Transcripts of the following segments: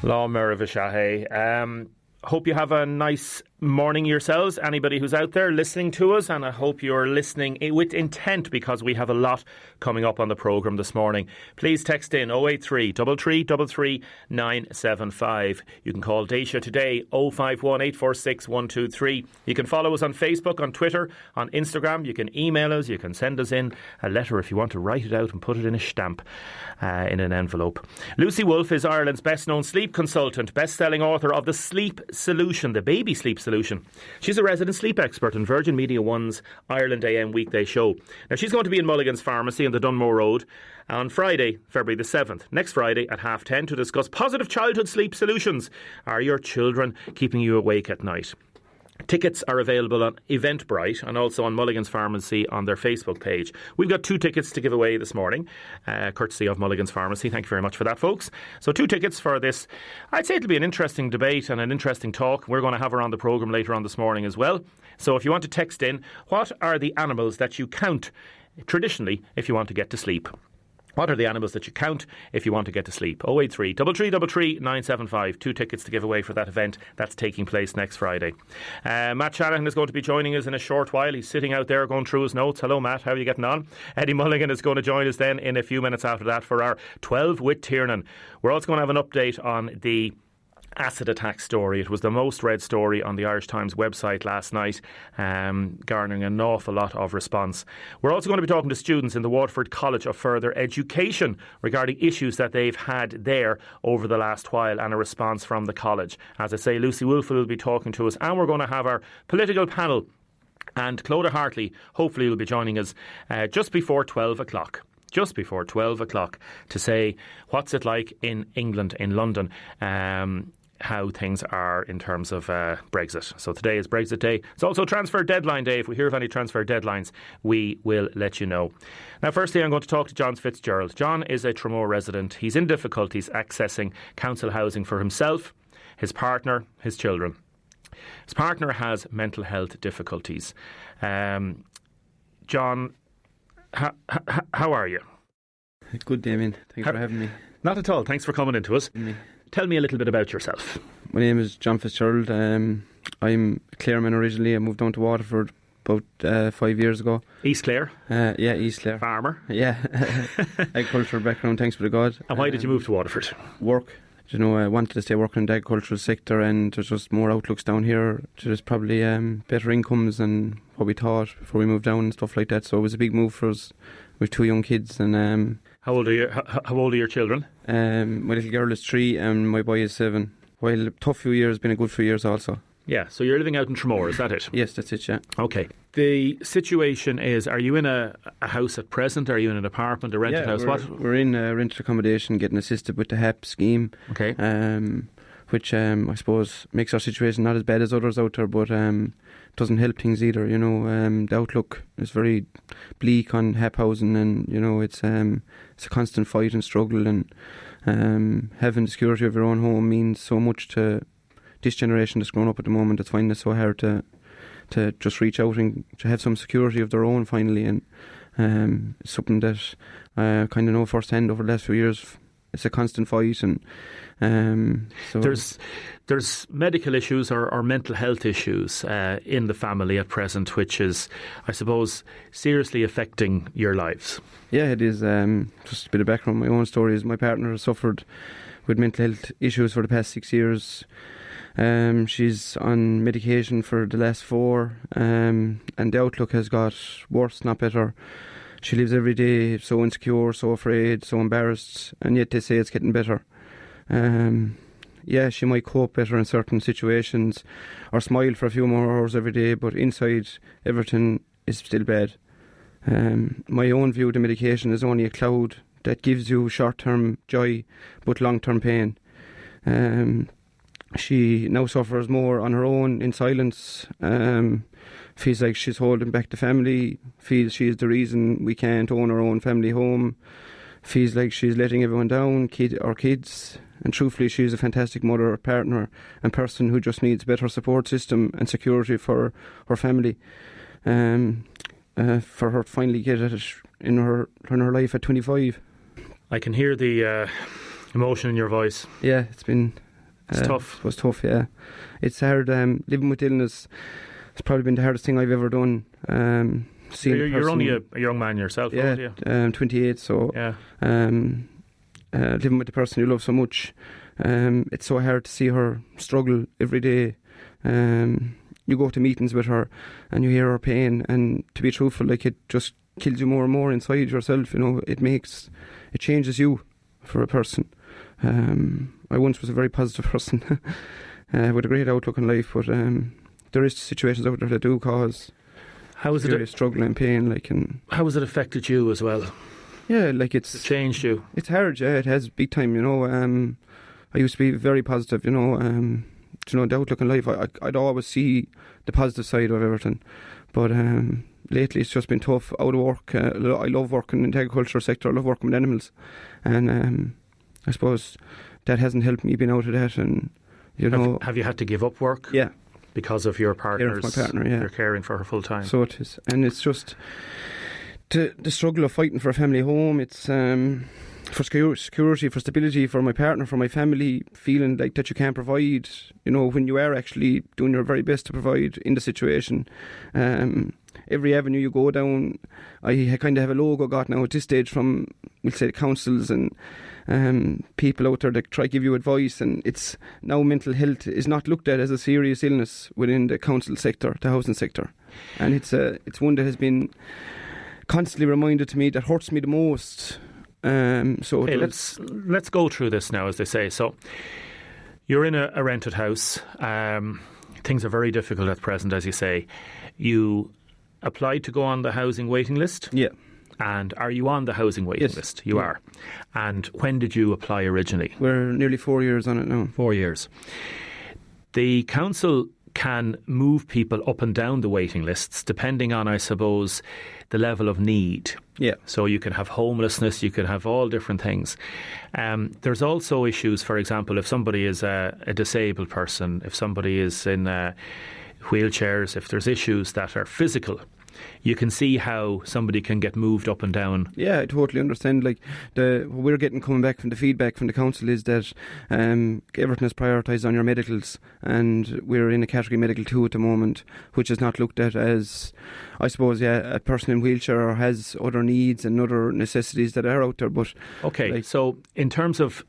Lá Maravishahe. Hope you have a nice morning yourselves, anybody who's out there listening to us, and I hope you're listening with intent because we have a lot coming up on the programme this morning. Please text in 083 3333 975. You can call Deise today 051 846 123. You can follow us on Facebook, on Twitter, on Instagram. You can email us, you can send us in a letter if you want to write it out and put it in a stamp in an envelope. Lucy Wolfe is Ireland's best known sleep consultant, best-selling author of The Sleep Solution, the baby sleep solution. She's a resident sleep expert in Virgin Media One's Ireland AM weekday show. Now, she's going to be in Mulligan's Pharmacy on the Dunmore Road on Friday, February the 7th, next Friday at 10:30 to discuss positive childhood sleep solutions. Are your children keeping you awake at night? Tickets are available on Eventbrite and also on Mulligan's Pharmacy on their Facebook page. We've got 2 tickets to give away this morning, courtesy of Mulligan's Pharmacy. Thank you very much for that, folks. So 2 tickets for this. I'd say it'll be an interesting debate and an interesting talk. We're going to have her on the programme later on this morning as well. So if you want to text in, what are the animals that you count traditionally if you want to get to sleep? What are the animals that you count if you want to get to sleep? 083 3333 975. 2 tickets to give away for that event. That's taking place next Friday. Matt Shanahan is going to be joining us in a short while. He's sitting out there going through his notes. Hello, Matt. How are you getting on? Eddie Mulligan is going to join us then in a few minutes after that for our 12 with Tiernan. We're also going to have an update on the acid attack story. It was the most read story on the Irish Times website last night, garnering an awful lot of response. We're also going to be talking to students in the Waterford College of Further Education regarding issues that they've had there over the last while and a response from the college. As I say, Lucy Wolfe will be talking to us, and we're going to have our political panel, and Clodagh Hartley hopefully will be joining us just before 12 o'clock. Just before 12 o'clock to say what's it like in England, in London, how things are in terms of Brexit. So today is Brexit Day. It's also transfer deadline day. If we hear of any transfer deadlines, we will let you know. Now, firstly, I'm going to talk to John Fitzgerald. John is a Tramore resident. He's in difficulties accessing council housing for himself, his partner, his children. His partner has mental health difficulties. John, how are you? Good, Damien. Thanks for having me. Not at all. Thanks for coming in to us. Tell me a little bit about yourself. My name is John Fitzgerald. I'm Clareman originally. I moved down to Waterford about 5 years ago. East Clare? Yeah, East Clare. Farmer? Yeah. Agricultural background, thanks be to God. And why did you move to Waterford? Work. You know, I wanted to stay working in the agricultural sector, and there's just more outlooks down here. There's probably better incomes than what we thought before we moved down and stuff like that. So it was a big move for us with 2 young kids. And how old are your children? My little girl is 3 and my boy is 7. While a tough few years, been a good few years also. Yeah, so you're living out in Tramore, is that it? Yes, that's it, yeah. Okay. The situation is, are you in a house at present? Are you in an apartment, a rented house? We're in rented accommodation, getting assisted with the HEP scheme. Okay. Which I suppose makes our situation not as bad as others out there, but doesn't help things either. You know, the outlook is very bleak on HEP housing, and you know it's a constant fight and struggle, and having the security of your own home means so much to this generation that's grown up at the moment. It's finding it so hard to just reach out and to have some security of their own finally, and it's something that I kind of know firsthand over the last few years. It's a constant fight, and so there's medical issues or mental health issues in the family at present, which is, I suppose, seriously affecting your lives. Yeah, it is. Just a bit of background. My own story is my partner has suffered with mental health issues for the past 6 years. She's on medication for the last 4, and the outlook has got worse, not better. She lives every day so insecure, so afraid, so embarrassed, and yet they say it's getting better. Yeah, she might cope better in certain situations or smile for a few more hours every day, but inside everything is still bad. My own view of the medication is only a cloud that gives you short-term joy but long-term pain. She now suffers more on her own in silence. Feels like she's holding back the family, feels she's the reason we can't own our own family home, feels like she's letting everyone down, our kids, and truthfully she's a fantastic mother, partner and person who just needs a better support system and security for her family, for her to finally get it in her life at 25. I can hear the emotion in your voice. Yeah, it's been It's tough. It was tough, yeah. It's hard. Living with illness has probably been the hardest thing I've ever done. You're only a young man yourself, aren't you? 28, so yeah. Living with the person you love so much, it's so hard to see her struggle every day. You go to meetings with her and you hear her pain, and to be truthful, like, it just kills you more and more inside yourself. You know, it changes you for a person. I once was a very positive person with a great outlook on life, but there is situations out there that do cause serious struggle and pain. Like, and how has it affected you as well? Yeah, like, it changed you. It's hard, yeah. It has, big time. You know, I used to be very positive. You know, the outlook on life. I'd always see the positive side of everything, but lately it's just been tough. Out of work, I love working in the agriculture sector. I love working with animals, and I suppose that hasn't helped me being out of that. And have you had to give up work? Yeah, because of your partner's. My partner, yeah. You're caring for her full time. So it is, and it's just the struggle of fighting for a family home. It's for security, for stability, for my partner, for my family, feeling like that you can't provide, when you are actually doing your very best to provide in the situation. Every avenue you go down, I kind of have a logo got now at this stage from, we'll say, councils and people out there that try to give you advice, and it's now mental health is not looked at as a serious illness within the council sector, the housing sector, and it's one that has been constantly reminded to me that hurts me the most. Let's go through this now, as they say. So you're in a rented house. Things are very difficult at present, as you say. You applied to go on the housing waiting list. Yeah. And are you on the housing waiting list? You are. And when did you apply originally? We're nearly 4 years on it now. 4 years. The council can move people up and down the waiting lists depending on, I suppose, the level of need. Yeah. So you can have homelessness, you can have all different things. There's also issues, for example, if somebody is a disabled person, if somebody is in wheelchairs, if there's issues that are physical, you can see how somebody can get moved up and down. Yeah, I totally understand. Like, what we're getting coming back from the feedback from the council is that everything is prioritised on your medicals, and we're in a category medical 2 at the moment, which is not looked at as, I suppose, a person in wheelchair or has other needs and other necessities that are out there. But okay, so in terms of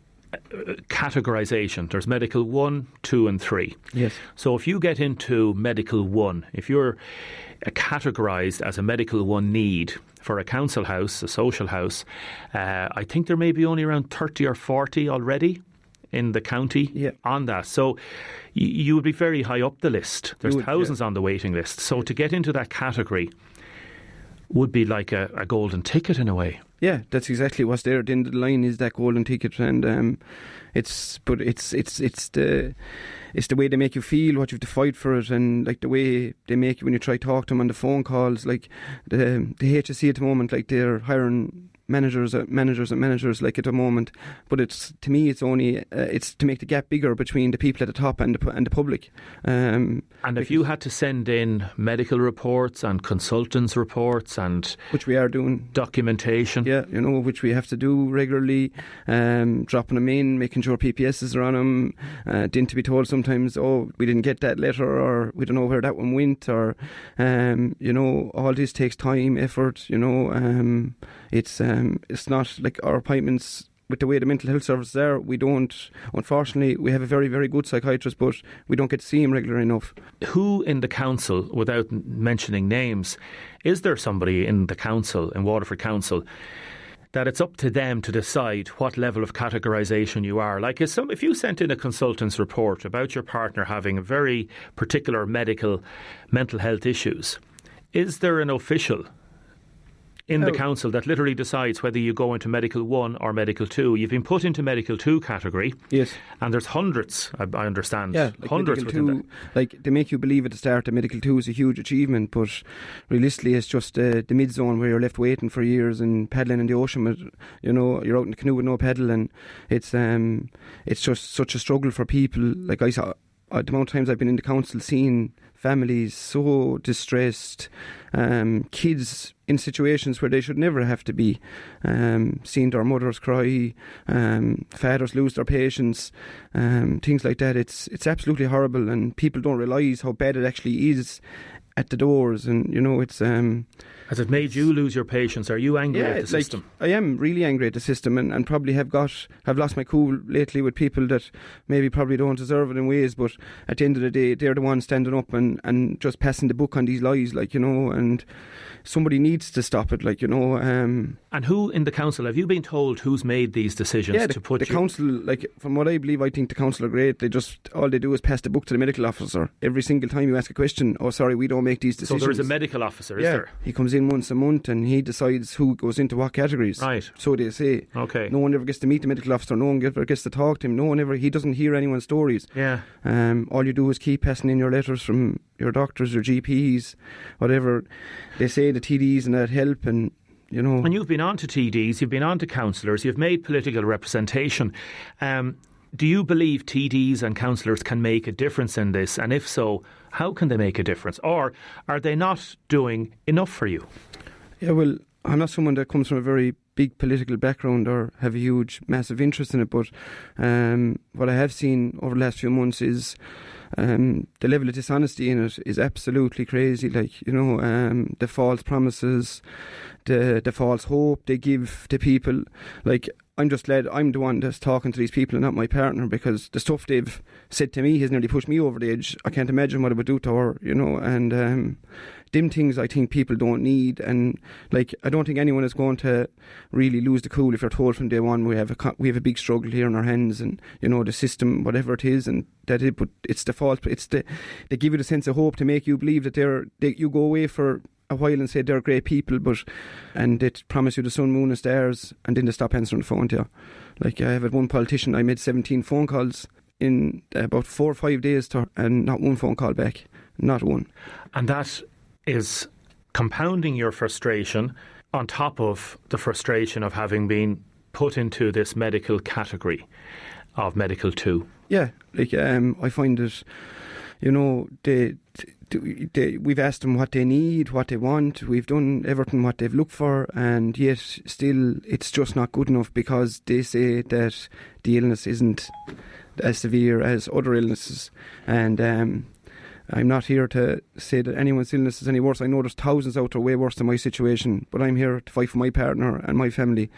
categorisation, there's medical 1, 2 and 3. Yes. So if you get into medical 1, if you're categorised as a medical 1 need for a council house, a social house, I think there may be only around 30 or 40 already in the county on that. So you would be very high up the list. There's thousands on the waiting list. So to get into that category would be like a golden ticket in a way. Yeah, that's exactly what's there. At the end of the line is that golden ticket, and it's the way they make you feel, what you have to fight for it, and like the way they make you when you try to talk to them on the phone calls. Like the HSE at the moment, like they're hiring managers like at the moment, but it's, to me, it's only it's to make the gap bigger between the people at the top and the public. And if you had to send in medical reports and consultants' reports and which we are doing, documentation, which we have to do regularly, dropping them in, making sure PPSs are on them, didn't to be told sometimes, oh, we didn't get that letter, or we don't know where that one went, or all this takes time, effort. It's not like our appointments, with the way the mental health services are, we don't, unfortunately, we have a very, very good psychiatrist, but we don't get to see him regularly enough. Who in the council, without mentioning names, is there somebody in the council, in Waterford Council, that it's up to them to decide what level of categorisation you are? Like, if you sent in a consultant's report about your partner having a very particular mental health issues, is there an official in the council that literally decides whether you go into medical 1 or medical 2? You've been put into medical 2 category. Yes. And there's hundreds, I understand. Yeah, like hundreds within that. Like, they make you believe at the start that medical 2 is a huge achievement, but realistically it's just the mid-zone where you're left waiting for years and paddling in the ocean with, you're out in the canoe with no paddle, and it's just such a struggle for people. Like, I saw the amount of times I've been in the council seeing families so distressed, kids in situations where they should never have to be, seeing their mothers cry, fathers lose their patience, things like that. It's absolutely horrible, and people don't realise how bad it actually is at the doors. And it's has it made you lose your patience? Are you angry at the system? I am really angry at the system, and probably have lost my cool lately with people that maybe probably don't deserve it in ways, but at the end of the day, they're the ones standing up and just passing the buck on these lies, and somebody needs to stop it, And who in the council, have you been told who's made these decisions to put the council, from what I believe, I think the council are great. All they do is pass the book to the medical officer. Every single time you ask a question, oh sorry, we don't make these decisions. So there is a medical officer, is there? He comes in once a month and he decides who goes into what categories. Right. So they say. Okay. No one ever gets to meet the medical officer, no one ever gets to talk to him, he doesn't hear anyone's stories. Yeah. All you do is keep passing in your letters from your doctors, your GPs, whatever they say, the TDs and that help, and And you've been on to TDs, you've been on to councillors, you've made political representation. Do you believe TDs and councillors can make a difference in this? And if so, how can they make a difference? Or are they not doing enough for you? Yeah, well, I'm not someone that comes from a very big political background or have a huge, massive interest in it, but what I have seen over the last few months is the level of dishonesty in it is absolutely crazy. The false promises, the false hope they give to people. I'm just glad I'm the one that's talking to these people and not my partner, because the stuff they've said to me has nearly pushed me over the edge. I can't imagine what it would do to her, and them things I think people don't need. And I don't think anyone is going to really lose the cool if you're told from day one we have a big struggle here in our hands, and the system, whatever it is, and but it's the fault. They give you the sense of hope to make you believe that you go away for a while and say they're great people, and they promise you the sun, moon and stars, and then they stop answering the phone to you. I have had one politician, I made 17 phone calls in about 4 or 5 days to her, and not one phone call back, not one. And that is compounding your frustration on top of the frustration of having been put into this medical category of medical 2. Yeah, I find it, we've asked them what they need, what they want. We've done everything what they've looked for, and yet still it's just not good enough, because they say that the illness isn't as severe as other illnesses. And I'm not here to say that anyone's illness is any worse. I know there's thousands out there way worse than my situation, but I'm here to fight for my partner and my family.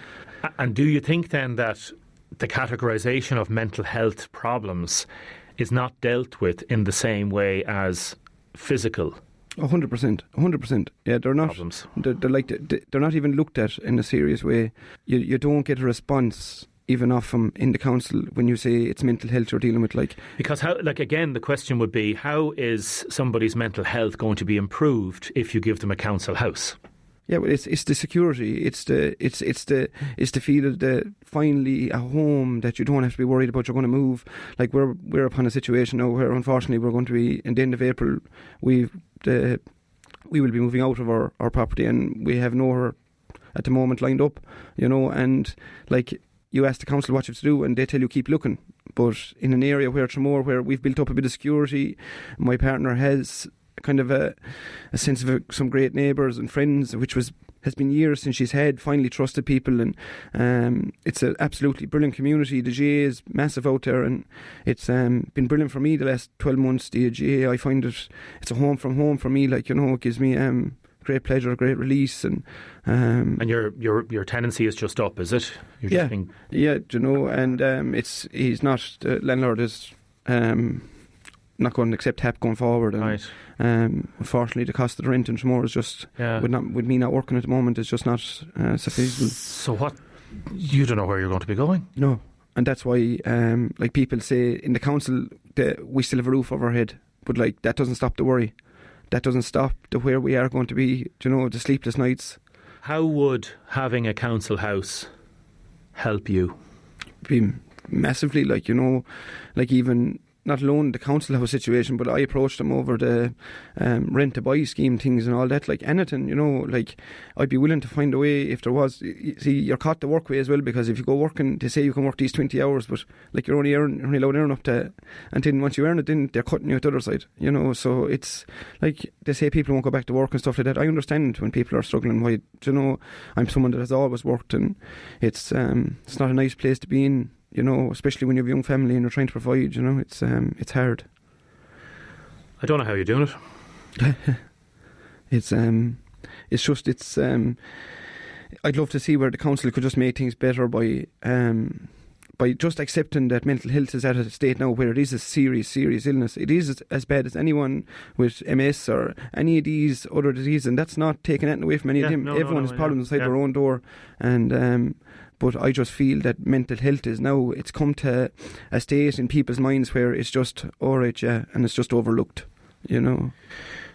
And do you think then that the categorisation of mental health problems is not dealt with in the same way as physical 100%. Yeah, they're not problems? They're not even looked at in a serious way. You don't get a response even off them in the council when you say it's mental health you're dealing with. Because again, the question would be, how is somebody's mental health going to be improved if you give them a council house? Yeah, but it's the security, it's the feel of the finally a home that you don't have to be worried about you're going to move. We're upon a situation now where unfortunately we're going to be, in the end of April, we will be moving out of our property, and we have nowhere at the moment lined up, and you ask the council what you have to do and they tell you keep looking. But in an area where Tramore, where we've built up a bit of security, my partner has kind of a sense of some great neighbours and friends, which has been years since she's had finally trusted people, and it's an absolutely brilliant community. The GA is massive out there, and it's been brilliant for me the last 12 months. The GA, I find it's a home from home for me. It gives me great pleasure, great release, and your tenancy is just up, is it? Yeah, and he's not, the landlord is not going to accept HAP going forward, and right. Unfortunately the cost of the rent in Tramore is just with me not working at the moment, is just not sufficient. So what, you don't know where you're going to be going? No, and that's why people say in the council that we still have a roof over our head, but that doesn't stop the worry. That doesn't stop the where we are going to be, the sleepless nights. How would having a council house help you? Be massively, even not alone the council have a situation, but I approached them over the rent to buy scheme things and all that. Like anything, you know, like I'd be willing to find a way if there was. See, you're caught the work way as well, because if you go working, they say you can work these 20 hours, but like you're only allowed to earn up to, and then once you earn it, then they're cutting you at the other side, you know. So it's like they say people won't go back to work and stuff like that. I understand when people are struggling. Why, you know, I'm someone that has always worked, and it's not a nice place to be in. You know, especially when you have a young family and you're trying to provide, you know, it's hard. I don't know how you're doing it. It's I'd love to see where the council could just make things better by just accepting that mental health is at a state now where it is a serious illness. It is as bad as anyone with MS or any of these other diseases, and that's not taking anything away from any of them. Everyone has problems inside their own door, and but I just feel that mental health is now, it's come to a state in people's minds where it's just alright, yeah, and it's just overlooked, you know.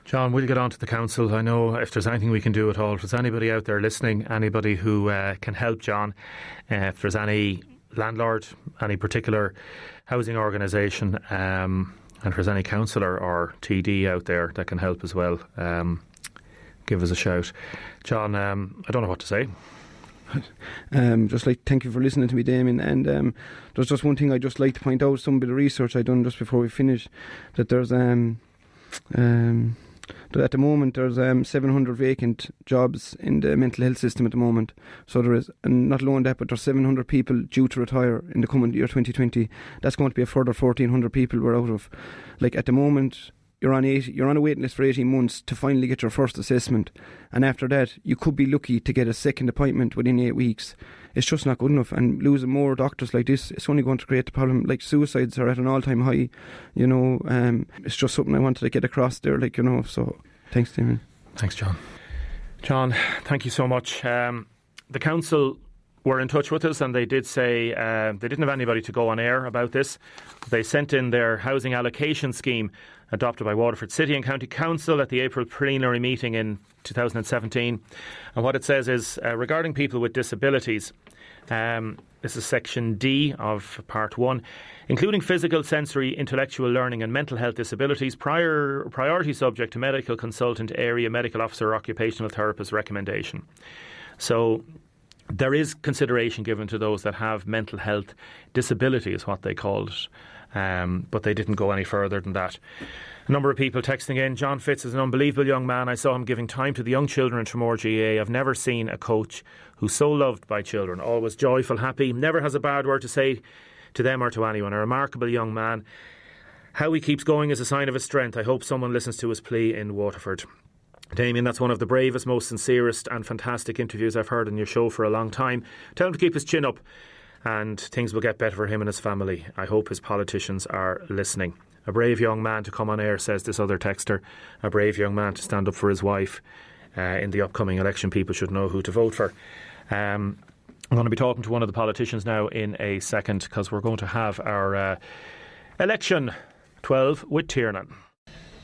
John, we'll get on to the council. I know if there's anything we can do at all, if there's anybody out there listening, anybody who can help John, if there's any landlord, any particular housing organisation, and if there's any councillor or TD out there that can help as well, give us a shout. John, I don't know what to say. Just like thank you for listening to me, Damien, and there's just one thing I'd just like to point out, some bit of research I've done just before we finish, that there's that at the moment there's 700 vacant jobs in the mental health system at the moment. So there is, and not alone that, but there's 700 people due to retire in the coming year 2020. That's going to be a further 1,400 people we're out of. Like at the moment, you're on a waiting list for 18 months to finally get your first assessment, and after that you could be lucky to get a second appointment within 8 weeks. It's just not good enough, and losing more doctors like this, it's only going to create the problem. Like suicides are at an all-time high, you know. It's just something I wanted to get across there, like, you know. So thanks, Damien. Thanks, John. John, thank you so much. The council were in touch with us, and they did say they didn't have anybody to go on air about this. They sent in their housing allocation scheme adopted by Waterford City and County Council at the April plenary meeting in 2017. And what it says is, regarding people with disabilities, this is section D of part 1, including physical, sensory, intellectual learning and mental health disabilities, priority subject to medical consultant, area medical officer, occupational therapist recommendation. So there is consideration given to those that have mental health disability, is what they called it. But they didn't go any further than that. A number of people texting in. John Fitz is an unbelievable young man. I saw him giving time to the young children in Tramore GA. I've never seen a coach who's so loved by children. Always joyful, happy, never has a bad word to say to them or to anyone. A remarkable young man. How he keeps going is a sign of his strength. I hope someone listens to his plea in Waterford. Damien, that's one of the bravest, most sincerest and fantastic interviews I've heard on your show for a long time. Tell him to keep his chin up, and things will get better for him and his family. I hope his politicians are listening. A brave young man to come on air, says this other texter. A brave young man to stand up for his wife. In the upcoming election, people should know who to vote for. I'm going to be talking to one of the politicians now in a second, because we're going to have our election 12 with Tiernan.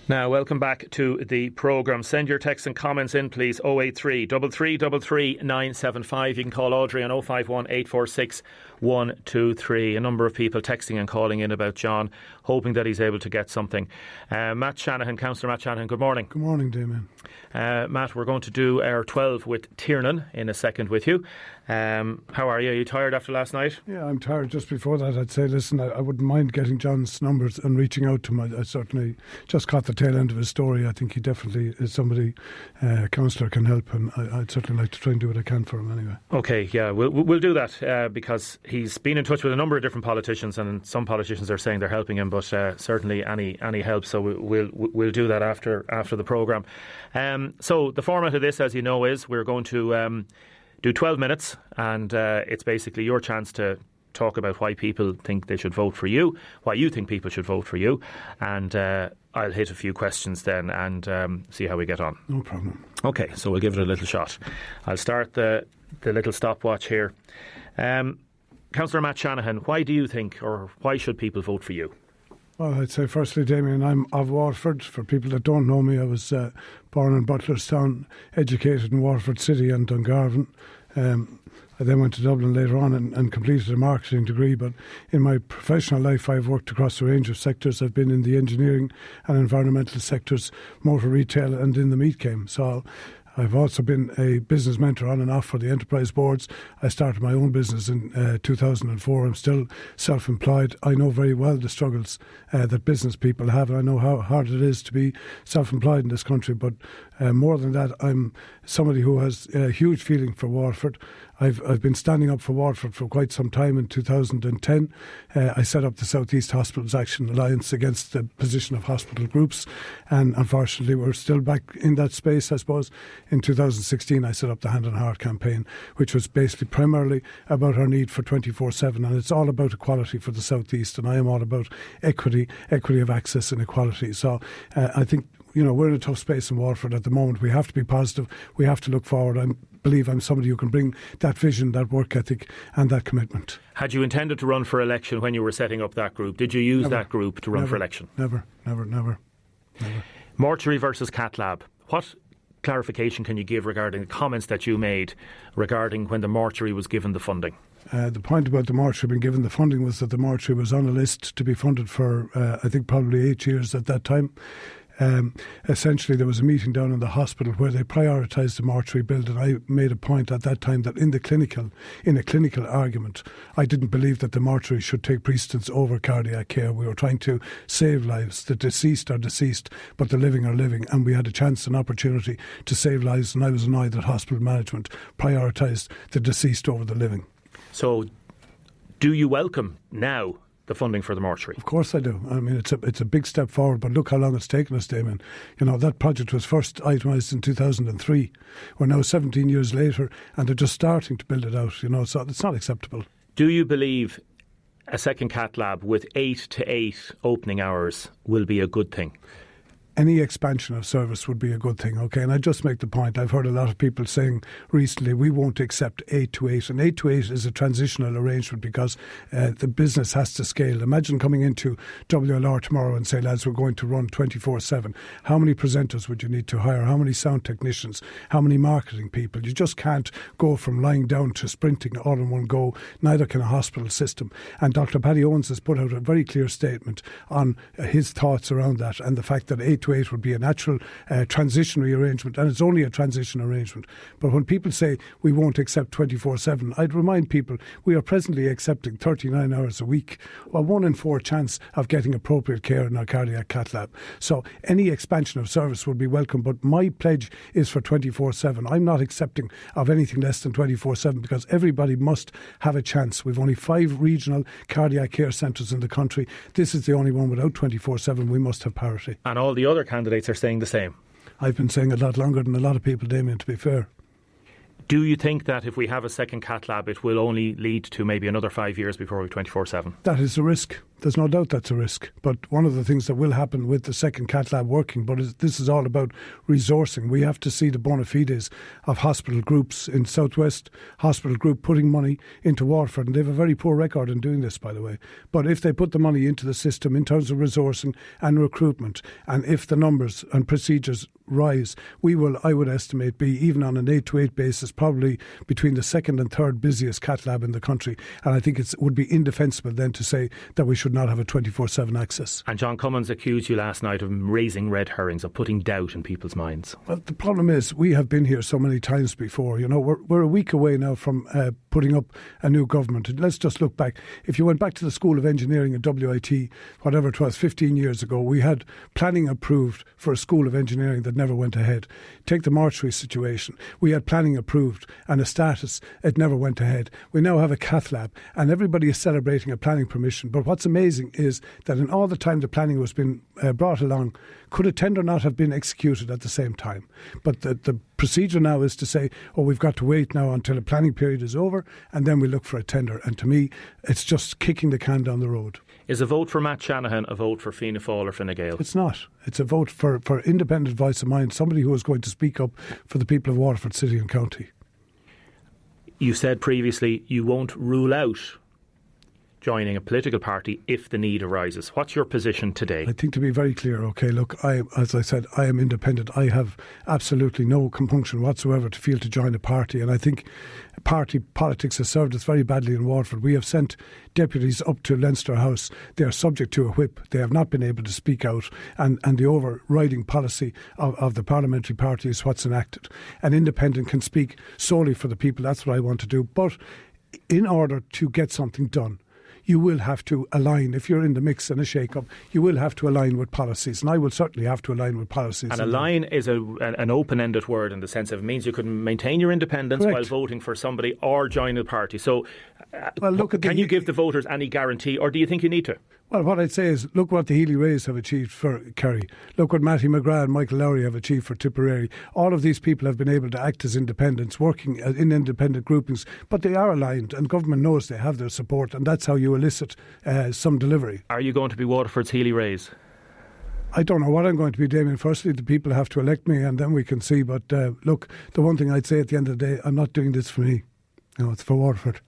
Now, welcome back to the programme. Send your texts and comments in, please. 083 333 975. You can call Audrey on 051 846 123. A number of people texting and calling in about John, hoping that he's able to get something. Matt Shanahan, Councillor Matt Shanahan, good morning. Good morning, Damien. Matt, we're going to do our 12 with Tiernan in a second with you. How are you? Are you tired after last night? Yeah, I'm tired. Just before that, I'd say, listen, I wouldn't mind getting John's numbers and reaching out to him. I certainly just caught the tail end of his story. I think he definitely is somebody councillor can help, and I'd certainly like to try and do what I can for him anyway. Okay, yeah, we'll do that because he's been in touch with a number of different politicians, and some politicians are saying they're helping him, but certainly any help. So we'll do that after the programme. So the format of this, as you know, is we're going to do 12 minutes, and it's basically your chance to talk about why people think they should vote for you, why you think people should vote for you, and I'll hit a few questions then and see how we get on. No problem. Okay, so we'll give it a little shot. I'll start the little stopwatch here. Councillor Matt Shanahan, why do you think, or why should people vote for you? Well, I'd say firstly, Damien, I'm of Waterford. For people that don't know me, I was born in Butlerstown, educated in Waterford City and Dungarvan. I then went to Dublin later on and completed a marketing degree. But in my professional life, I've worked across a range of sectors. I've been in the engineering and environmental sectors, motor retail, and in the meat game. So I've also been a business mentor on and off for the enterprise boards. I started my own business in 2004. I'm still self-employed. I know very well the struggles that business people have, and I know how hard it is to be self-employed in this country. But more than that, I'm somebody who has a huge feeling for Waterford. I've been standing up for Waterford for quite some time. In 2010, I set up the South East Hospitals Action Alliance against the position of hospital groups, and unfortunately we're still back in that space, I suppose. In 2016, I set up the Hand on Heart campaign, which was basically primarily about our need for 24/7, and it's all about equality for the South East, and I am all about equity of access and equality. So I think, we're in a tough space in Waterford at the moment. We have to be positive. We have to look forward. I believe I'm somebody who can bring that vision, that work ethic and that commitment. Had you intended to run for election when you were setting up that group? Did you use that group to run for election? Never. Mortuary versus cath lab. What clarification can you give regarding the comments that you made regarding when the mortuary was given the funding? The point about the mortuary being given the funding was that the mortuary was on a list to be funded for, I think, probably 8 years at that time. Essentially, there was a meeting down in the hospital where they prioritised the mortuary build, and I made a point at that time that in a clinical argument, I didn't believe that the mortuary should take precedence over cardiac care. We were trying to save lives. The deceased are deceased, but the living are living, and we had a chance and opportunity to save lives, and I was annoyed that hospital management prioritised the deceased over the living. So, do you welcome now the funding for the mortuary? Of course I do. I mean, it's a big step forward, but look how long it's taken us, Damien. That project was first itemised in 2003. We're now 17 years later, and they're just starting to build it out, so it's not acceptable. Do you believe a second cath lab with 8 to 8 opening hours will be a good thing? Any expansion of service would be a good thing, okay? And I just make the point, I've heard a lot of people saying recently, we won't accept 8 to 8. And 8 to 8 is a transitional arrangement because the business has to scale. Imagine coming into WLR tomorrow and say, lads, we're going to run 24/7. How many presenters would you need to hire? How many sound technicians? How many marketing people? You just can't go from lying down to sprinting all in one go. Neither can a hospital system. And Dr. Paddy Owens has put out a very clear statement on his thoughts around that and the fact that 8 to 8 would be a natural transitionary arrangement, and it's only a transition arrangement. But when people say we won't accept 24/7, I'd remind people we are presently accepting 39 hours a week, a 1 in 4 chance of getting appropriate care in our cardiac cath lab. So any expansion of service would be welcome, but my pledge is for 24/7. I'm not accepting of anything less than 24/7 because everybody must have a chance. We've only 5 regional cardiac care centres in the country. This is the only one without 24/7. We must have parity. And all the other candidates are saying the same. I've been saying a lot longer than a lot of people, Damien, to be fair. Do you think that if we have a second cath lab, it will only lead to maybe another 5 years before we have 24/7? That is a risk. There's no doubt that's a risk. But one of the things that will happen with the second cath lab working, this is all about resourcing. We have to see the bona fides of hospital groups in Southwest, hospital group putting money into Waterford. And they have a very poor record in doing this, by the way. But if they put the money into the system in terms of resourcing and recruitment, and if the numbers and procedures rise, we will, I would estimate, be even on an 8 to 8 basis, probably between the second and third busiest cath lab in the country. And I think it would be indefensible then to say that we should not have a 24/7 access. And John Cummins accused you last night of raising red herrings, of putting doubt in people's minds. Well, the problem is we have been here so many times before. We're a week away now from putting up a new government. Let's just look back. If you went back to the School of Engineering at WIT, whatever it was, 15 years ago, we had planning approved for a School of Engineering that never went ahead. Take the mortuary situation. We had planning approved and a status. It never went ahead. We now have a cath lab and everybody is celebrating a planning permission. But what's amazing is that in all the time the planning was being brought along, could a tender not have been executed at the same time? But the procedure now is to say, we've got to wait now until the planning period is over and then we look for a tender. And to me, it's just kicking the can down the road. Is a vote for Matt Shanahan a vote for Fianna Fail or Fine Gael? It's not. It's a vote for independent voice of mind, somebody who is going to speak up for the people of Waterford City and County. You said previously you won't rule out joining a political party if the need arises. What's your position today? I think, to be very clear, okay, look, as I said, I am independent. I have absolutely no compunction whatsoever to feel to join a party, and I think party politics has served us very badly in Waterford. We have sent deputies up to Leinster House. They are subject to a whip. They have not been able to speak out, and the overriding policy of the parliamentary party is what's enacted. An independent can speak solely for the people. That's what I want to do. But in order to get something done, you will have to align. If you're in the mix and a shake-up, you will have to align with policies, and I will certainly have to align with policies. And align is an open-ended word in the sense of it means you can maintain your independence while voting for somebody or join the party. So can you give the voters any guarantee, or do you think you need to? Well, what I'd say is, look what the Healy Rays have achieved for Kerry. Look what Matty McGrath and Michael Lowry have achieved for Tipperary. All of these people have been able to act as independents, working in independent groupings, but they are aligned, and government knows they have their support, and that's how you elicit some delivery. Are you going to be Waterford's Healy Rays? I don't know what I'm going to be, Damien. Firstly, the people have to elect me, and then we can see. But look, the one thing I'd say at the end of the day, I'm not doing this for me. It's for Waterford.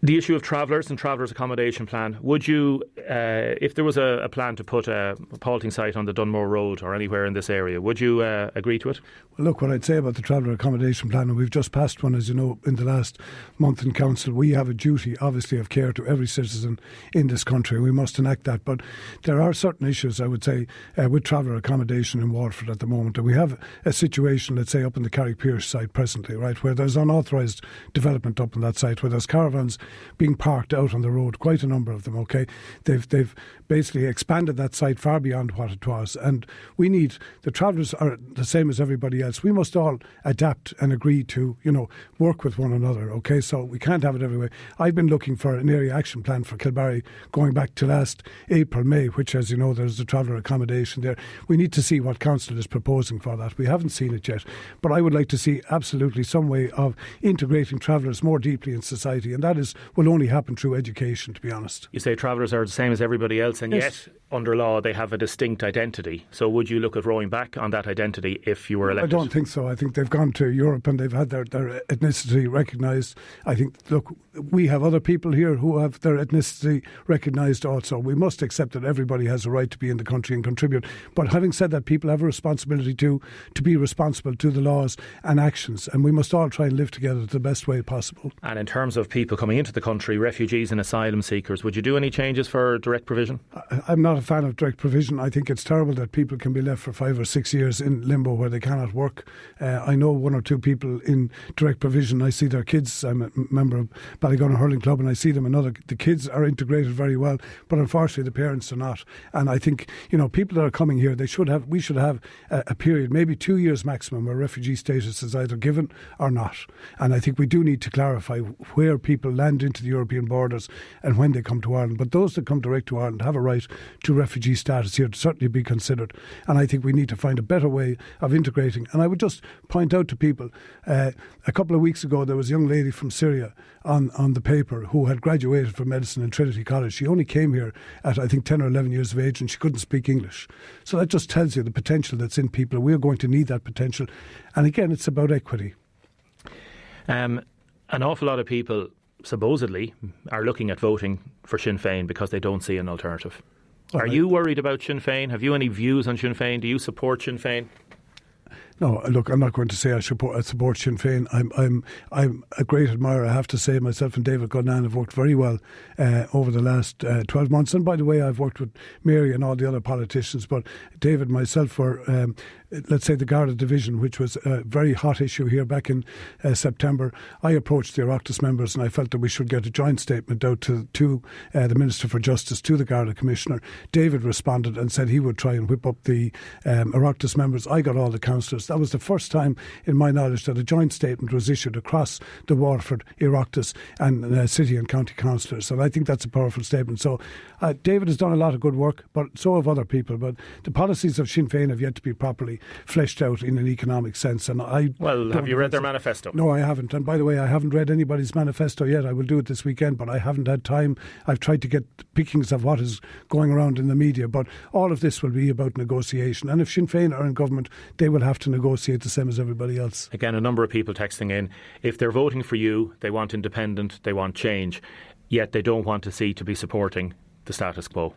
The issue of travellers and travellers' accommodation plan. Would you, if there was a plan to put a halting site on the Dunmore Road or anywhere in this area, would you agree to it? Well, look, what I'd say about the traveller accommodation plan, and we've just passed one, as you know, in the last month in council. We have a duty, obviously, of care to every citizen in this country. We must enact that. But there are certain issues, I would say, with traveller accommodation in Waterford at the moment. And we have a situation, let's say, up in the Carrickpierce site presently, right, where there's unauthorised development up on that site, where there's caravans being parked out on the road, quite a number of them, okay? They've basically expanded that site far beyond what it was, and we need, the travellers are the same as everybody else. We must all adapt and agree to, work with one another, okay? So we can't have it every way. I've been looking for an area action plan for Kilbarry going back to last April, May, which, as you know, there's the traveller accommodation there. We need to see what council is proposing for that. We haven't seen it yet, but I would like to see absolutely some way of integrating travellers more deeply in society, and that will only happen through education, to be honest. You say travellers are the same as everybody else, and yet under law they have a distinct identity. So would you look at rowing back on that identity if you were elected? I don't think so. I think they've gone to Europe and they've had their ethnicity recognised. I think, look, we have other people here who have their ethnicity recognised also. We must accept that everybody has a right to be in the country and contribute. But having said that, people have a responsibility to be responsible to the laws and actions, and we must all try and live together the best way possible. And in terms of people coming into the country, refugees and asylum seekers, would you do any changes for direct provision? I'm not a fan of direct provision. I think it's terrible that people can be left for 5 or 6 years in limbo where they cannot work. I know one or two people in direct provision. I see their kids. I'm a member of Ballygunner Hurling Club, and I see them, and the kids are integrated very well, but unfortunately the parents are not. And I think, people that are coming here, we should have a period, maybe 2 years maximum, where refugee status is either given or not. And I think we do need to clarify where people land into the European borders and when they come to Ireland. But those that come direct to Ireland have a right to refugee status here to certainly be considered. And I think we need to find a better way of integrating. And I would just point out to people, a couple of weeks ago there was a young lady from Syria on the paper who had graduated from medicine in Trinity College. She only came here at, I think, 10 or 11 years of age, and she couldn't speak English. So that just tells you the potential that's in people. We're going to need that potential. And again, it's about equity. An awful lot of people supposedly are looking at voting for Sinn Féin because they don't see an alternative. Are you worried about Sinn Féin? Have you any views on Sinn Féin? Do you support Sinn Féin? No, look, I'm not going to say I support Sinn Féin. I'm a great admirer, I have to say. Myself and David Gunnan have worked very well over the last 12 months. And by the way, I've worked with Mary and all the other politicians, but David and myself were let's say the Garda division, which was a very hot issue here back in September. I approached the Oireachtas members and I felt that we should get a joint statement out to the Minister for Justice, to the Garda Commissioner. David responded and said he would try and whip up the Oireachtas members. I got all the councillors. That was the first time in my knowledge that a joint statement was issued across the Waterford, Oireachtas and city and county councillors. And I think that's a powerful statement. So David has done a lot of good work, but so have other people. But the policies of Sinn Féin have yet to be properly fleshed out in an economic sense. And have you read their manifesto? No, I haven't. And by the way, I haven't read anybody's manifesto yet. I will do it this weekend, but I haven't had time. I've tried to get pickings of what is going around in the media, but all of this will be about negotiation. And if Sinn Féin are in government, they will have to negotiate the same as everybody else. Again, a number of people texting in. If they're voting for you, they want independent, they want change, yet they don't want to see to be supporting the status quo.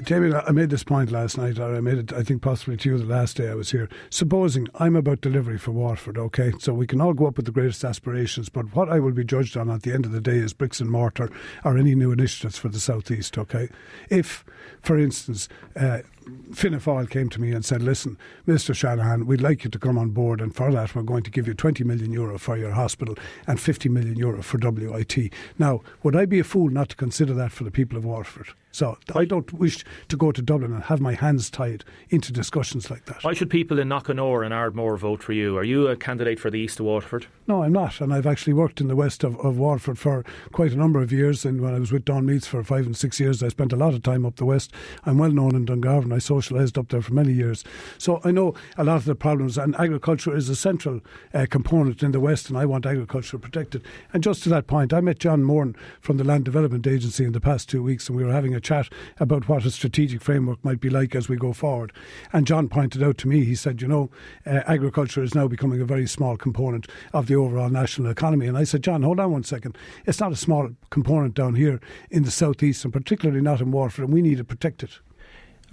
Damien, I made this point last night, or I made it, I think, possibly to you the last day I was here. Supposing I'm about delivery for Waterford, okay, so we can all go up with the greatest aspirations, but what I will be judged on at the end of the day is bricks and mortar or any new initiatives for the South East, okay? If, for instance, Fianna Fail came to me and said, listen, Mr. Shanahan, we'd like you to come on board, and for that we're going to give you €20 million for your hospital and €50 million for WIT. Now, would I be a fool not to consider that for the people of Waterford? So I don't wish to go to Dublin and have my hands tied into discussions like that. Why should people in Knockanore and Ardmore vote for you? Are you a candidate for the east of Waterford? No, I'm not, and I've actually worked in the west of Waterford for quite a number of years, and when I was with Don Meads for 5 and 6 years, I spent a lot of time up the west. I'm well known in Dungarvan. I socialised up there for many years. So I know a lot of the problems, and agriculture is a central component in the west, and I want agriculture protected. And just to that point, I met John Moran from the Land Development Agency in the past 2 weeks, and we were having a chat about what a strategic framework might be like as we go forward. And John pointed out to me, he said, agriculture is now becoming a very small component of the overall national economy. And I said, John, hold on one second. It's not a small component down here in the southeast, and particularly not in Waterford, and we need to protect it.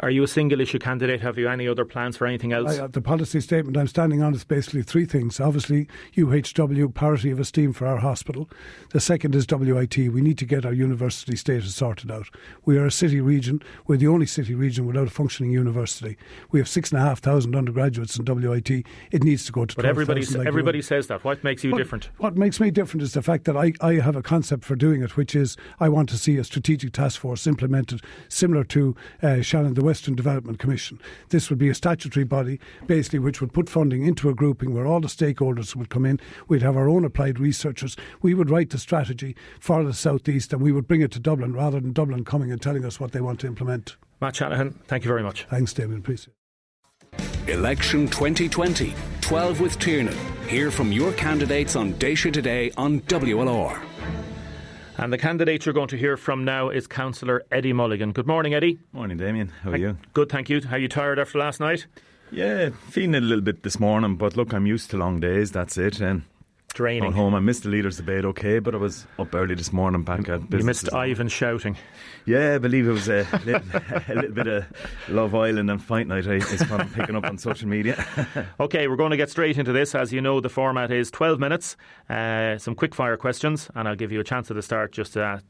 Are you a single issue candidate? Have you any other plans for anything else? The policy statement I'm standing on is basically three things. Obviously, UHW, parity of esteem for our hospital. The second is WIT. We need to get our university status sorted out. We are a city region. We're the only city region without a functioning university. We have 6,500 undergraduates in WIT. It needs to go to 12,000. But everybody says that. What makes you different? What makes me different is the fact that I have a concept for doing it, which is I want to see a strategic task force implemented similar to Shannon, the Western Development Commission. This would be a statutory body, basically, which would put funding into a grouping where all the stakeholders would come in. We'd have our own applied researchers. We would write the strategy for the South East, and we would bring it to Dublin rather than Dublin coming and telling us what they want to implement. Matt Shanahan, thank you very much. Thanks, David. Appreciate it. Election 2020, 12 with Tiernan. Hear from your candidates on Deise today on WLR. And the candidate you're going to hear from now is Councillor Eddie Mulligan. Good morning, Eddie. Morning, Damien. How are you? Good, thank you. Are you tired after last night? Yeah, feeling it a little bit this morning, but look, I'm used to long days, that's it. And draining. At home, I missed the leaders' debate, okay, but I was up early this morning back at business. You missed Ivan shouting. Yeah, I believe it was a little bit of Love Island and Fight Night is what I'm picking up on social media. OK, we're going to get straight into this. As you know, the format is 12 minutes, some quick fire questions, and I'll give you a chance at the start just to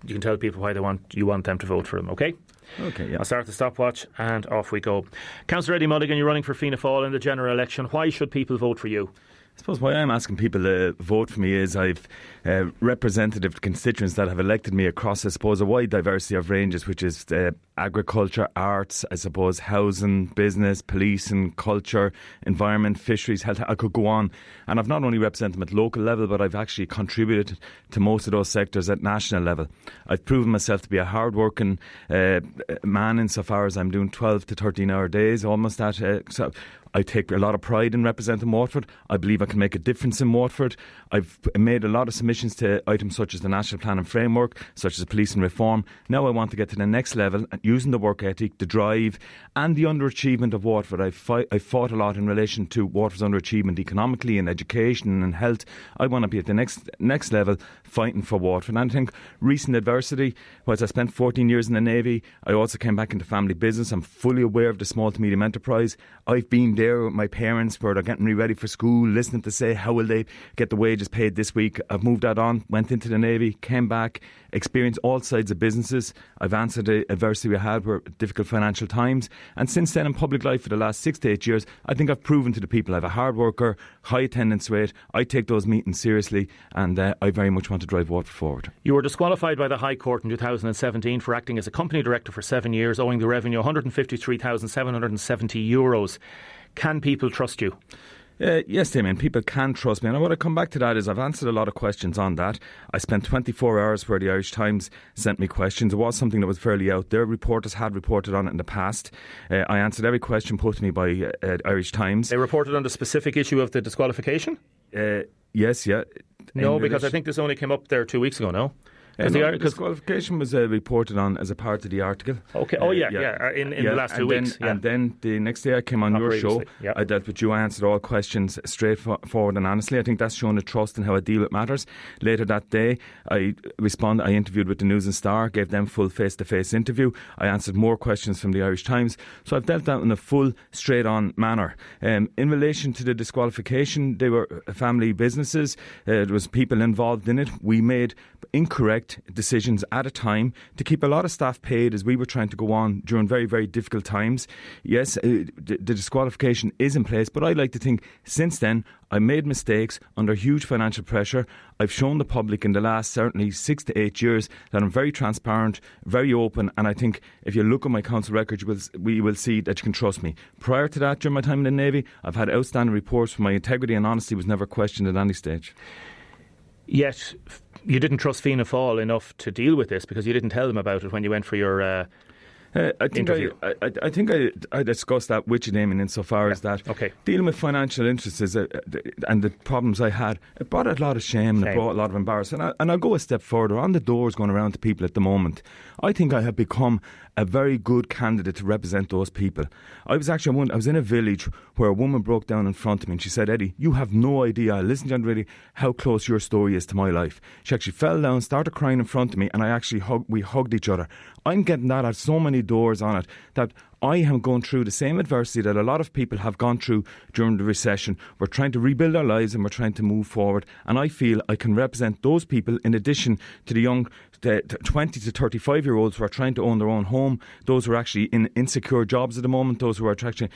you can tell people why you want them to vote for them, OK? OK, yeah. I'll start the stopwatch and off we go. Councillor Eddie Mulligan, you're running for Fianna Fail in the general election. Why should people vote for you? I suppose why I'm asking people to vote for me is I've representative constituents that have elected me across, I suppose, a wide diversity of ranges, which is agriculture, arts, I suppose, housing, business, police and culture, environment, fisheries, health. I could go on. And I've not only represented them at local level, but I've actually contributed to most of those sectors at national level. I've proven myself to be a hard-working man insofar as I'm doing 12 to 13-hour days, almost that. So I take a lot of pride in representing Waterford. I believe I can make a difference in Waterford. I've made a lot of submissions to items such as the National Plan and Framework, such as policing reform. Now I want to get to the next level, using the work ethic, the drive and the underachievement of Waterford. I fought a lot in relation to Waterford's underachievement economically and education and health. I want to be at the next level fighting for Waterford. And I think recent adversity, whilst I spent 14 years in the Navy, I also came back into family business. I'm fully aware of the small to medium enterprise. I've been there with my parents where they're getting me ready for school, listening to say how will they get the wages paid this week. I've moved that on, went into the Navy, came back, experienced all sides of businesses. I've answered the adversity we had were difficult financial times, and since then in public life for the last 6 to 8 years, I think I've proven to the people I'm a hard worker, high attendance rate. I take those meetings seriously, and I very much want to drive Waterford forward. You were disqualified by the High Court in 2017 for acting as a company director for 7 years, owing the revenue €153,770. Can people trust you? Yes, Damien, people can trust me. And what I come back to that is I've answered a lot of questions on that. I spent 24 hours where the Irish Times sent me questions. It was something that was fairly out there. Reporters had reported on it in the past. I answered every question put to me by Irish Times. They reported on the specific issue of the disqualification? Yes, yeah. No, because I think this only came up there 2 weeks ago, no? The disqualification was reported on as a part of the article. Okay. In the last 2 weeks. And then the next day I came on your show. Yeah. I dealt with you. I answered all questions straightforward and honestly. I think that's shown a trust in how I deal with matters. Later that day, I interviewed with the News and Star, gave them full face-to-face interview. I answered more questions from the Irish Times. So I've dealt that in a full, straight-on manner. In relation to the disqualification, they were family businesses. There was people involved in it. We made incorrect decisions at a time to keep a lot of staff paid as we were trying to go on during very, very difficult times. Yes, the disqualification is in place, but I like to think since then I made mistakes under huge financial pressure. I've shown the public in the last certainly 6 to 8 years that I'm very transparent, very open, and I think if you look at my council records, we will see that you can trust me. Prior to that, during my time in the Navy, I've had outstanding reports where my integrity and honesty was never questioned at any stage. Yet you didn't trust Fianna Fail enough to deal with this because you didn't tell them about it when you went for your interview. I think I discussed that with you, Damien, insofar as that dealing with financial interests and the problems I had, it brought a lot of shame and it brought a lot of embarrassment. And I'll go a step further. On the doors going around to people at the moment, I think I have become a very good candidate to represent those people. I was in a village where a woman broke down in front of me and she said, "Eddie, you have no idea, I listened to you on the radio, how close your story is to my life." She actually fell down, started crying in front of me, and we hugged each other. I'm getting that at so many doors on it that I am going through the same adversity that a lot of people have gone through during the recession. We're trying to rebuild our lives and we're trying to move forward, and I feel I can represent those people in addition to the young 20 to 35 year olds who are trying to own their own home, those who are actually in insecure jobs at the moment, those who are actually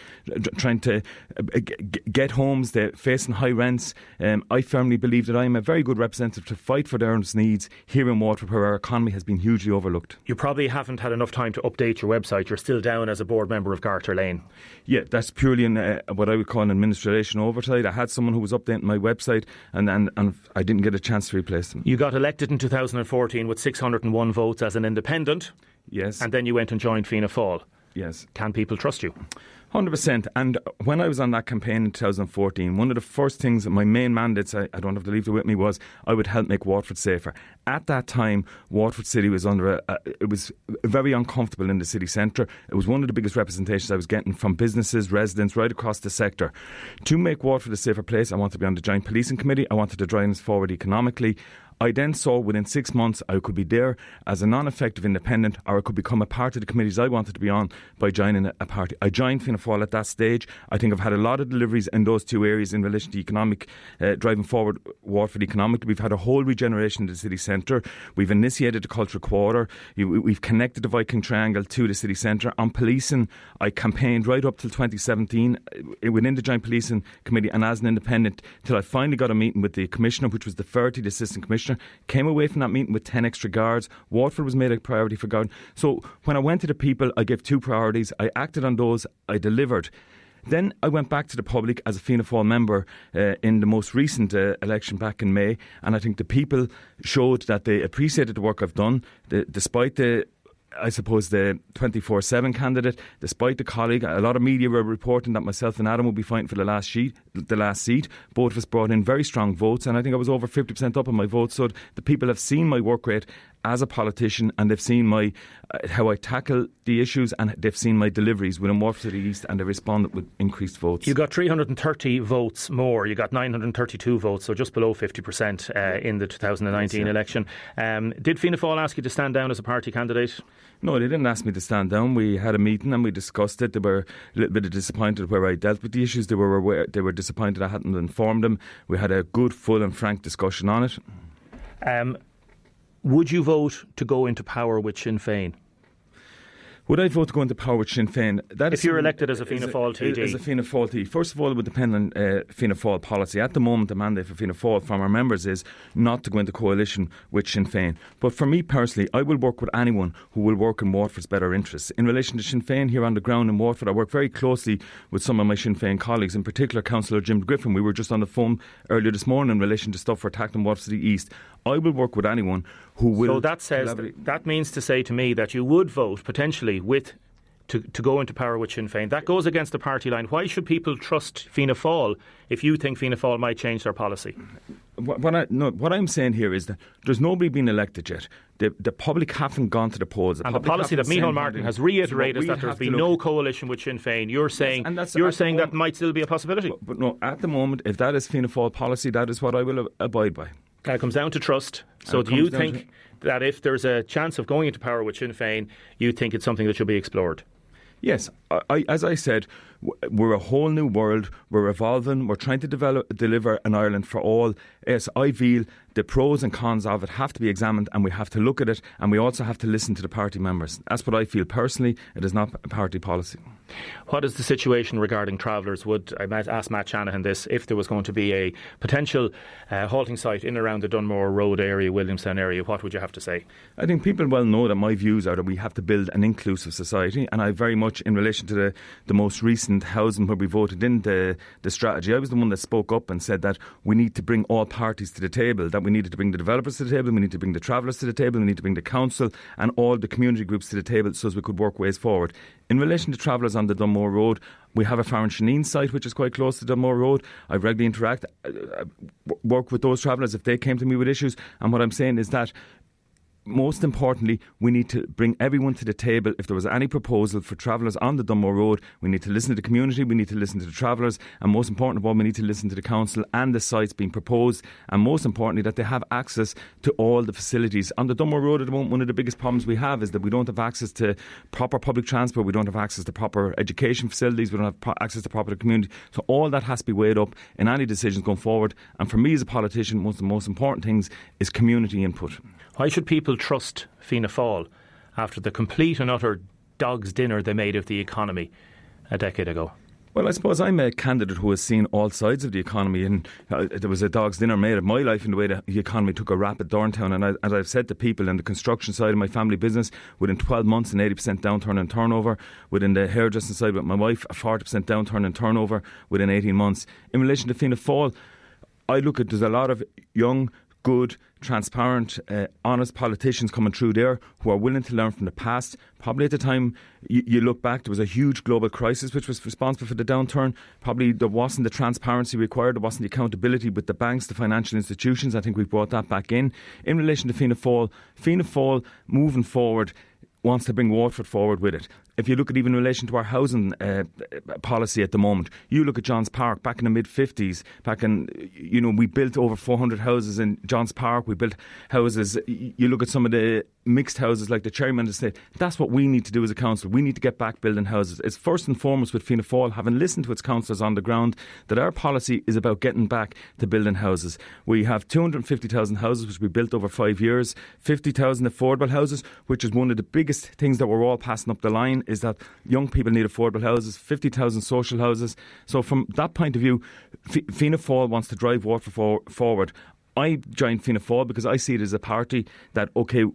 trying to get homes, they're facing high rents. I firmly believe that I am a very good representative to fight for their needs here in Waterford, where our economy has been hugely overlooked. You probably haven't had enough time to update your website. You're still down as a board member of Garter Lane. Yeah, that's purely what I would call an administration oversight. I had someone who was updating my website and I didn't get a chance to replace them. You got elected in 2014 with 601 votes as an independent. Yes. And then you went and joined Fianna Fail. Yes. Can people trust you? 100%. And when I was on that campaign in 2014, one of the first things, my main mandates, I don't have to leave it with me, was I would help make Waterford safer. At that time, Waterford City was it was very uncomfortable in the city centre. It was one of the biggest representations I was getting from businesses, residents, right across the sector. To make Waterford a safer place, I wanted to be on the Joint Policing Committee. I wanted to drive us forward economically. I then saw within 6 months I could be there as a non-effective independent, or I could become a part of the committees I wanted to be on by joining a party. I joined Fianna Fail at that stage. I think I've had a lot of deliveries in those two areas in relation to economic, driving forward Waterford economically. We've had a whole regeneration of the city centre. We've initiated the cultural quarter. We've connected the Viking Triangle to the city centre. On policing, I campaigned right up till 2017 within the Joint Policing Committee and as an independent till I finally got a meeting with the Commissioner, which was the 30th Assistant Commissioner. Came away from that meeting with 10 extra guards. Waterford was made a priority for guard. So when I went to the people, I gave 2 priorities. I acted on those. I delivered. Then I went back to the public as a Fianna Fail member in the most recent election back in May, and I think the people showed that they appreciated the work I've done, despite the 24/7 candidate, despite the colleague. A lot of media were reporting that myself and Adam would be fighting for the last seat. Both of us brought in very strong votes, and I think I was over 50% up on my votes. So the people have seen my work rate as a politician, and they've seen how I tackle the issues, and they've seen my deliveries within Waterford City East, and they responded with increased votes. You got 330 votes more. You got 932 votes, so just below 50% in the 2019 election. Did Fianna Fail ask you to stand down as a party candidate? No, they didn't ask me to stand down. We had a meeting and we discussed it. They were a little bit disappointed where I dealt with the issues. They were disappointed I hadn't informed them. We had a good, full and frank discussion on it. Would you vote to go into power with Sinn Féin? Would I vote to go into power with Sinn Féin? If you're elected as a Fianna Fáil TD? As a Fianna Fáil TD. First of all, it would depend on Fianna Fáil policy. At the moment, the mandate for Fianna Fáil from our members is not to go into coalition with Sinn Féin. But for me personally, I will work with anyone who will work in Waterford's better interests. In relation to Sinn Féin here on the ground in Waterford, I work very closely with some of my Sinn Féin colleagues, in particular Councillor Jim Griffin. We were just on the phone earlier this morning in relation to stuff for tackling Waterford City East. I will work with anyone who will... So that means to say to me that you would vote potentially to go into power with Sinn Féin. That goes against the party line. Why should people trust Fianna Fáil if you think Fianna Fáil might change their policy? What I'm saying here is that there's nobody been elected yet. The public haven't gone to the polls. The policy that Micheál Martin has reiterated is that there's been no coalition with Sinn Féin. You're saying that might still be a possibility. But no, at the moment, if that is Fianna Fáil policy, that is what I will abide by. It comes down to trust. So do you think that if there's a chance of going into power with Sinn Féin, you think it's something that should be explored? Yes, as I said, we're a whole new world. We're evolving. We're trying to deliver an Ireland for all. Yes, I feel the pros and cons of it have to be examined, and we have to look at it, and we also have to listen to the party members. That's what I feel personally. It is not a party policy. What is the situation regarding travellers? I might ask Matt Shanahan this: if there was going to be a potential halting site in around the Dunmore Road area, Williamstown area, what would you have to say? I think people well know that my views are that we have to build an inclusive society, and I very much, in relation to the most recent housing where we voted in the strategy, I was the one that spoke up and said that we need to bring all parties to the table, that we needed to bring the developers to the table, we need to bring the travellers to the table, we need to bring the council and all the community groups to the table so as we could work ways forward. In relation to travellers on the Dunmore Road, we have a Farron Shaneen site which is quite close to Dunmore Road. I regularly interact, work with those travellers if they came to me with issues, and what I'm saying is that most importantly, we need to bring everyone to the table. If there was any proposal for travellers on the Dunmore Road, we need to listen to the community, we need to listen to the travellers, and most important of all, we need to listen to the council and the sites being proposed, and most importantly, that they have access to all the facilities. On the Dunmore Road at the moment, one of the biggest problems we have is that we don't have access to proper public transport, we don't have access to proper education facilities, we don't have access to proper community. So all that has to be weighed up in any decisions going forward. And for me as a politician, one of the most important things is community input. Why should people trust Fianna Fáil after the complete and utter dog's dinner they made of the economy a decade ago? Well, I suppose I'm a candidate who has seen all sides of the economy, and there was a dog's dinner made of my life in the way that the economy took a rapid downturn. And as I've said to people in the construction side of my family business, within 12 months an 80% downturn in turnover. Within the hairdressing side with my wife, a 40% downturn in turnover within 18 months. In relation to Fianna Fáil, I look at there's a lot of young, good, transparent, honest politicians coming through there who are willing to learn from the past. Probably at the time you look back, there was a huge global crisis which was responsible for the downturn. Probably there wasn't the transparency required, there wasn't the accountability with the banks, the financial institutions. I think we've brought that back in. In relation to Fianna Fáil moving forward wants to bring Waterford forward with it. If you look at even in relation to our housing policy at the moment, you look at Johns Park back in the mid-50s, we built over 400 houses in Johns Park, we built houses, you look at some of the mixed houses like the Cherryman Estate. That's what we need to do as a council. We need to get back building houses. It's first and foremost with Fianna Fáil, having listened to its councillors on the ground, that our policy is about getting back to building houses. We have 250,000 houses which we built over 5 years, 50,000 affordable houses, which is one of the biggest things that we're all passing up the line, is that young people need affordable houses, 50,000 social houses. So from that point of view, Fianna Fáil wants to drive Waterford forward. I joined Fianna Fáil because I see it as a party that, okay,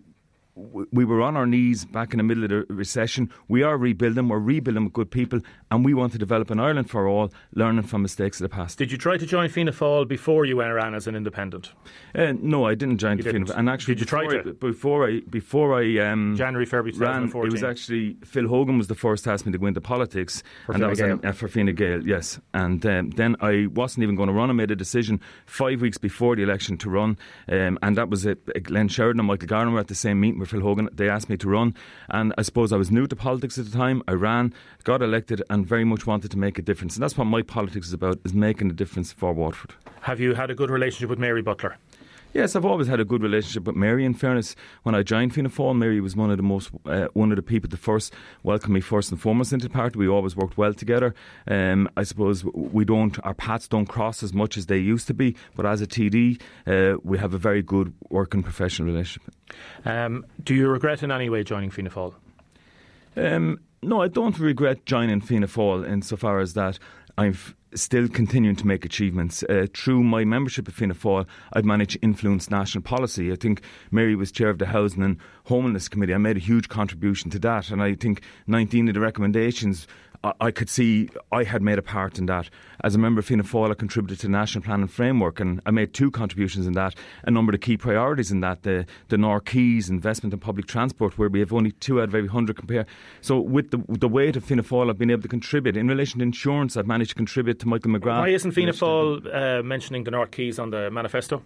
we were on our knees back in the middle of the recession. We are rebuilding. We're rebuilding with good people, and we want to develop an Ireland for all, learning from mistakes of the past. Did you try to join Fianna Fáil before you ran as an independent? No, I didn't join Fianna Fáil. And actually, did you try to? Before I January, February 2014. It was actually Phil Hogan was the first to ask me to go into politics, and that was for Fine Gael, yes. And then I wasn't even going to run. I made a decision 5 weeks before the election to run, and that was it. Glenn Sheridan and Michael Garner were at the same meeting with Phil Hogan. They asked me to run, and I suppose I was new to politics at the time. I ran, got elected, and very much wanted to make a difference. And that's what my politics is about, is making a difference for Waterford. Have you had a good relationship with Mary Butler? Yes, I've always had a good relationship with Mary. In fairness, when I joined Fianna Fáil, Mary was one of the people to first welcome me first and foremost into the party. We always worked well together. I suppose our paths don't cross as much as they used to be, but as a TD, we have a very good working professional relationship. Do you regret in any way joining Fianna Fáil? No, I don't regret joining Fianna Fail insofar as that I've still continuing to make achievements. Through my membership of Fianna Fail, I've managed to influence national policy. I think Mary was chair of the Housing and Homelessness Committee. I made a huge contribution to that, and I think 19 of the recommendations I could see I had made a part in that. As a member of Fianna Fail, I contributed to the National Planning Framework, and I made 2 contributions in that. A number of the key priorities in that, the North Quays, investment in public transport, where we have only 2 out of every 100 compare. So with the weight of Fianna Fail, I've been able to contribute. In relation to insurance, I've managed to contribute to Michael McGrath. Why isn't Fianna Fail mentioning the North Quays on the manifesto?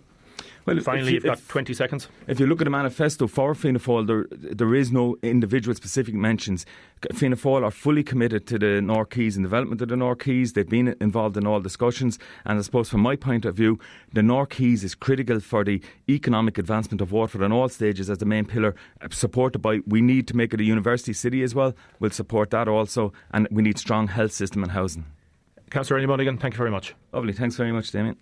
Well, finally, you've got 20 seconds. If you look at the manifesto for Fianna Fail, there is no individual specific mentions. Fianna Fail are fully committed to the North Quays and development of the North Quays. They've been involved in all discussions, and I suppose from my point of view, the North Quays is critical for the economic advancement of Waterford on all stages as the main pillar, supported by, we need to make it a university city as well. We'll support that also, and we need strong health system and housing. Councillor Eddie Mulligan, thank you very much. Lovely, thanks very much, Damien.